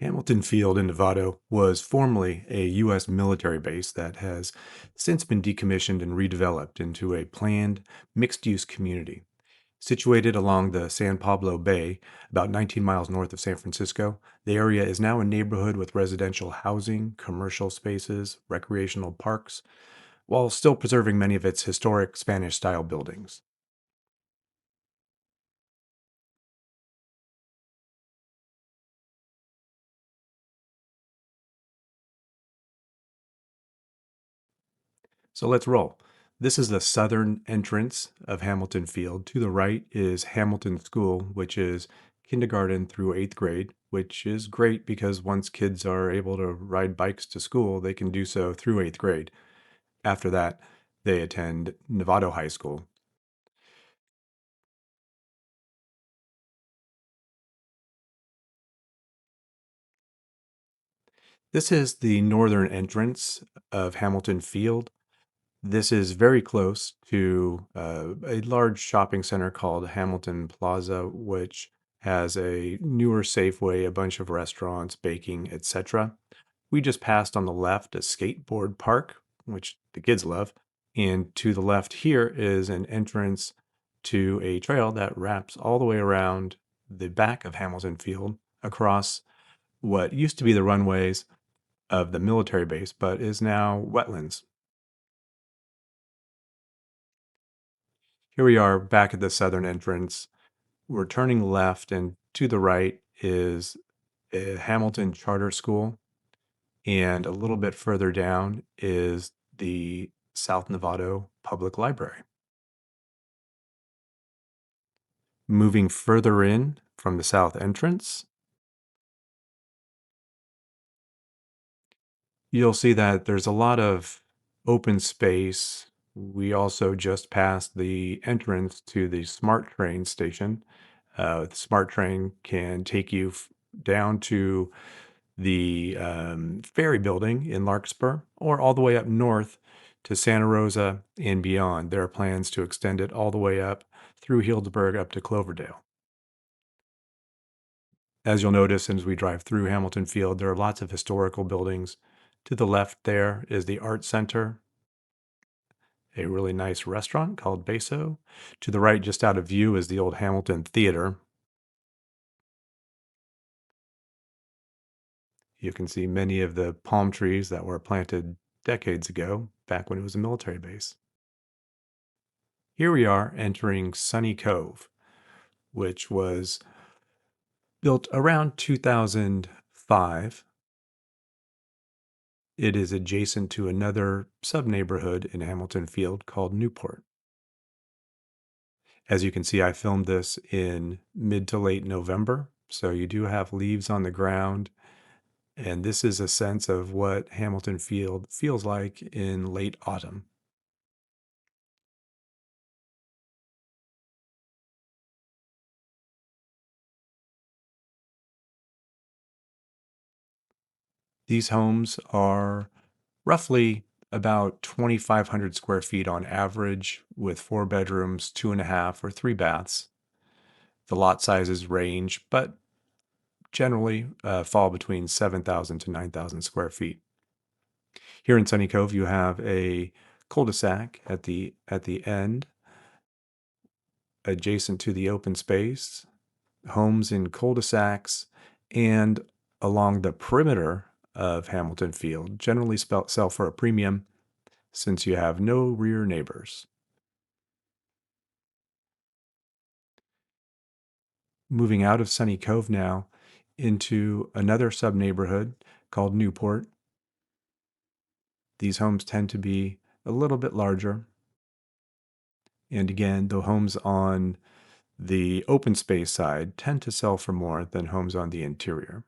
Hamilton Field in Novato was formerly a U.S. military base that has since been decommissioned and redeveloped into a planned mixed use community. Situated along the San Pablo Bay, about 19 miles north of San Francisco, the area is now a neighborhood with residential housing, commercial spaces, recreational parks, while still preserving many of its historic Spanish style buildings. So let's roll. This is the southern entrance of Hamilton Field. To the right is Hamilton School, which is kindergarten through eighth grade, which is great because once kids are able to ride bikes to school, they can do so through eighth grade. After that, they attend Novato High School. This is the northern entrance of Hamilton Field. This is very close to a large shopping center called Hamilton Plaza, which has a newer Safeway, a bunch of restaurants, baking, etc. We just passed on the left a skateboard park, which the kids love. And to the left here is an entrance to a trail that wraps all the way around the back of Hamilton Field across what used to be the runways of the military base, but is now wetlands. Here we are back at the southern entrance. We're turning left, and to the right is a Hamilton Charter School. And a little bit further down is the South Novato Public Library. Moving further in from the south entrance, you'll see that there's a lot of open space. We also just passed the entrance to the SMART train station. The SMART train can take you down to the ferry building in Larkspur or all the way up north to Santa Rosa and beyond. There are plans to extend it all the way up through Healdsburg up to Cloverdale. As you'll notice as we drive through Hamilton Field, there are lots of historical buildings. To the left there is the Art Center, a really nice restaurant called Beso. To the right, just out of view, is the old Hamilton Theater. You can see many of the palm trees that were planted decades ago, back when it was a military base. Here we are entering Sunny Cove, which was built around 2005. It is adjacent to another sub-neighborhood in Hamilton Field called Newport. As you can see, I filmed this in mid to late November, so you do have leaves on the ground, and this is a sense of what Hamilton Field feels like in late autumn. These homes are roughly about 2,500 square feet on average, with four bedrooms, two and a half, or three baths. The lot sizes range, but generally fall between 7,000 to 9,000 square feet. Here in Sunny Cove, you have a cul-de-sac at the end, adjacent to the open space, homes in cul-de-sacs, and along the perimeter of Hamilton Field generally sell for a premium since you have no rear neighbors. Moving out of Sunny Cove now into another sub-neighborhood called Newport. These homes tend to be a little bit larger. And again, the homes on the open space side tend to sell for more than homes on the interior.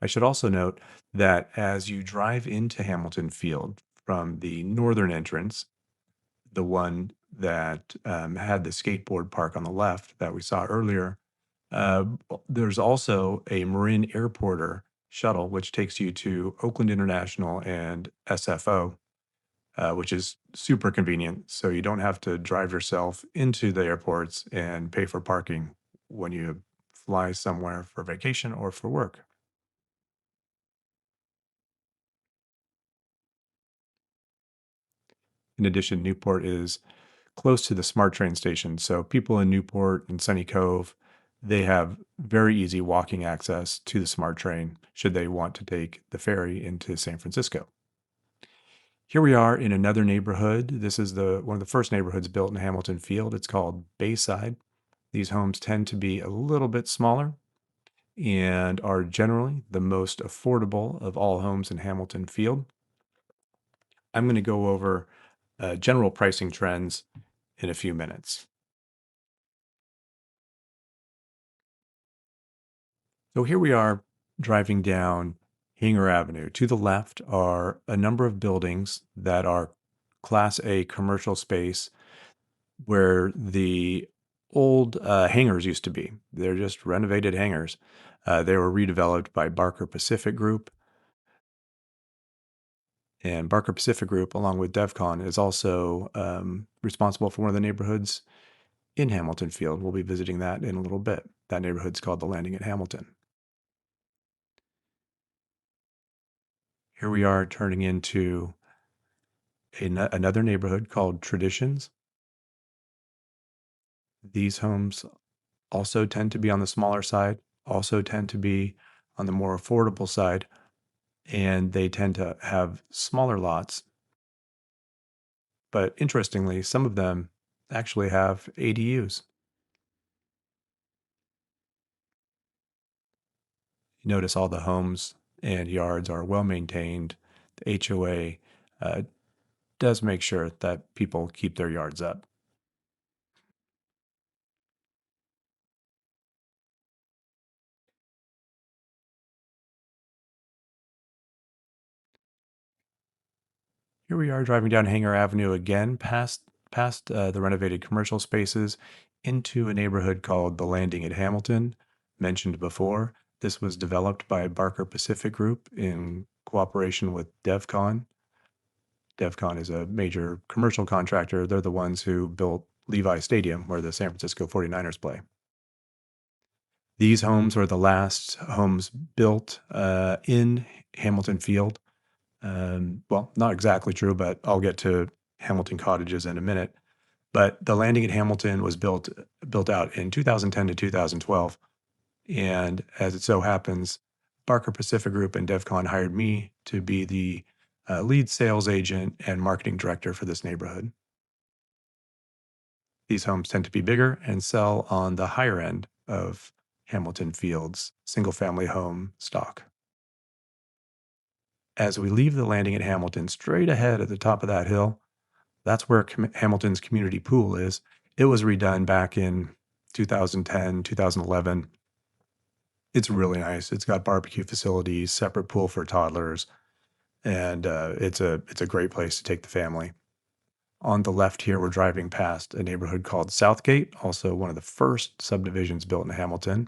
I should also note that as you drive into Hamilton Field from the northern entrance, the one that had the skateboard park on the left that we saw earlier, uh, there's also a Marin Airporter shuttle, which takes you to Oakland International and SFO. which is super convenient. So you don't have to drive yourself into the airports and pay for parking when you fly somewhere for vacation or for work. In addition, Newport is close to the SMART train station. So people in Newport and Sunny Cove, they have very easy walking access to the SMART train should they want to take the ferry into San Francisco. Here we are in another neighborhood. This is the one of the first neighborhoods built in Hamilton Field. It's called Bayside. These homes tend to be a little bit smaller and are generally the most affordable of all homes in Hamilton Field. I'm going to go over general pricing trends in a few minutes. So here we are driving down Hanger Avenue. To the left are a number of buildings that are Class A commercial space where the old hangars used to be. They're just renovated hangars. They were redeveloped by Barker Pacific Group. And Barker Pacific Group, along with DevCon, is also responsible for one of the neighborhoods in Hamilton Field. We'll be visiting that in a little bit. That neighborhood's called the Landing at Hamilton. Here we are turning into another neighborhood called Traditions. These homes also tend to be on the smaller side, also tend to be on the more affordable side, and they tend to have smaller lots. But interestingly, some of them actually have ADUs. You notice all the homes and yards are well maintained. The HOA does make sure that people keep their yards up. Here we are driving down Hanger Avenue again, past the renovated commercial spaces, into a neighborhood called the Landing at Hamilton, mentioned before. This was developed by Barker Pacific Group in cooperation with DevCon. DevCon is a major commercial contractor. They're the ones who built Levi Stadium, where the San Francisco 49ers play. These homes are the last homes built in Hamilton Field. Well, not exactly true, but I'll get to Hamilton Cottages in a minute. But the landing at Hamilton was built out in 2010 to 2012, and as it so happens, Barker Pacific Group and DevCon hired me to be the lead sales agent and marketing director for this neighborhood. These homes tend to be bigger and sell on the higher end of Hamilton Field's single family home stock. As we leave the landing at Hamilton, straight ahead at the top of that hill, that's where Hamilton's community pool is. It was redone back in 2010, 2011. It's really nice. It's got barbecue facilities, separate pool for toddlers, and it's a great place to take the family. On the left here, we're driving past a neighborhood called Southgate, also one of the first subdivisions built in Hamilton.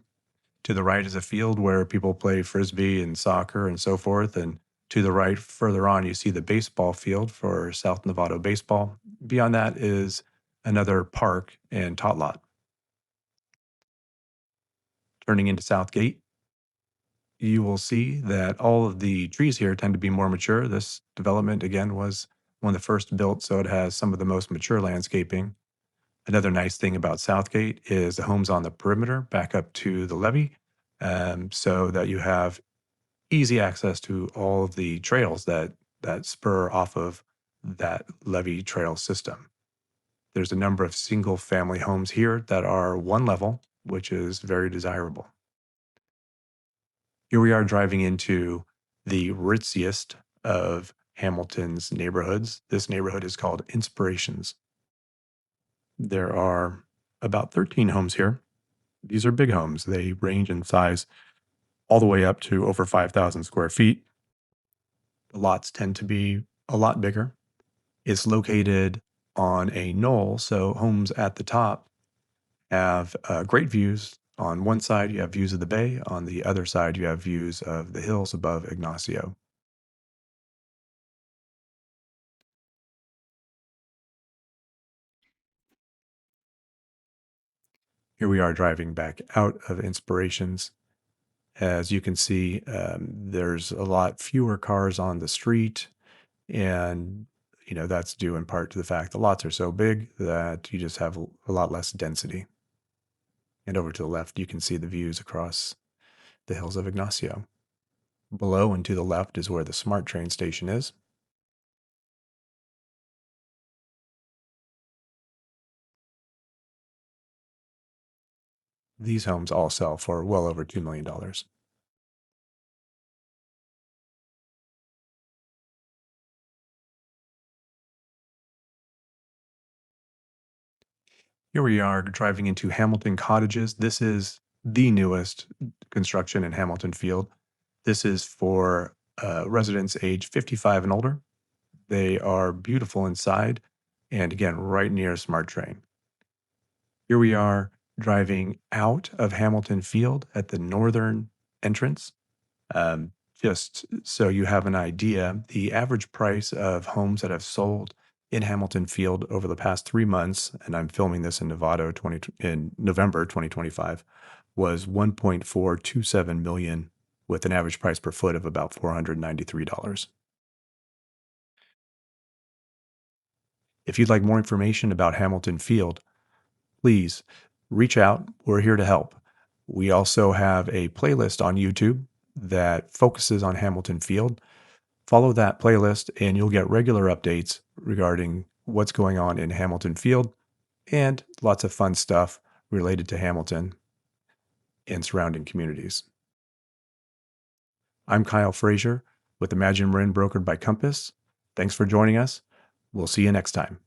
To the right is a field where people play frisbee and soccer and so forth. And to the right, further on, you see the baseball field for South Novato baseball. Beyond that is another park and tot lot. Turning into Southgate, you will see that all of the trees here tend to be more mature. This development, again, was one of the first built, so it has some of the most mature landscaping. Another nice thing about Southgate is the homes on the perimeter back up to the levee, so that you have easy access to all of the trails that spur off of that levee trail system. There's a number of single family homes here that are one level, which is very desirable. Here we are driving into the ritziest of Hamilton's neighborhoods. This neighborhood is called Inspirations. There are about 13 homes here. These are big homes. They range in size all the way up to over 5,000 square feet. The lots tend to be a lot bigger. It's located on a knoll, so homes at the top have great views. On one side, you have views of the bay. On the other side, you have views of the hills above Ignacio. Here we are driving back out of Inspirations. As you can see, there's a lot fewer cars on the street, and that's due in part to the fact the lots are so big that you just have a lot less density. And over to the left, you can see the views across the hills of Ignacio. Below and to the left is where the SMART train station is. These homes all sell for well over $2 million. Here we are driving into Hamilton Cottages. This is the newest construction in Hamilton Field. This is for residents age 55 and older. They are beautiful inside and again, right near a SMART train. Here we are driving out of Hamilton Field at the northern entrance. Just so you have an idea, the average price of homes that have sold in Hamilton Field over the past 3 months, and I'm filming this in in November 2025, was 1.427 million, with an average price per foot of about $493. If you'd like more information about Hamilton Field, please reach out. We're here to help. We also have a playlist on YouTube that focuses on Hamilton Field. Follow that playlist and you'll get regular updates regarding what's going on in Hamilton Field and lots of fun stuff related to Hamilton and surrounding communities. I'm Kyle Frazier with Imagine Marin, brokered by Compass. Thanks for joining us. We'll see you next time.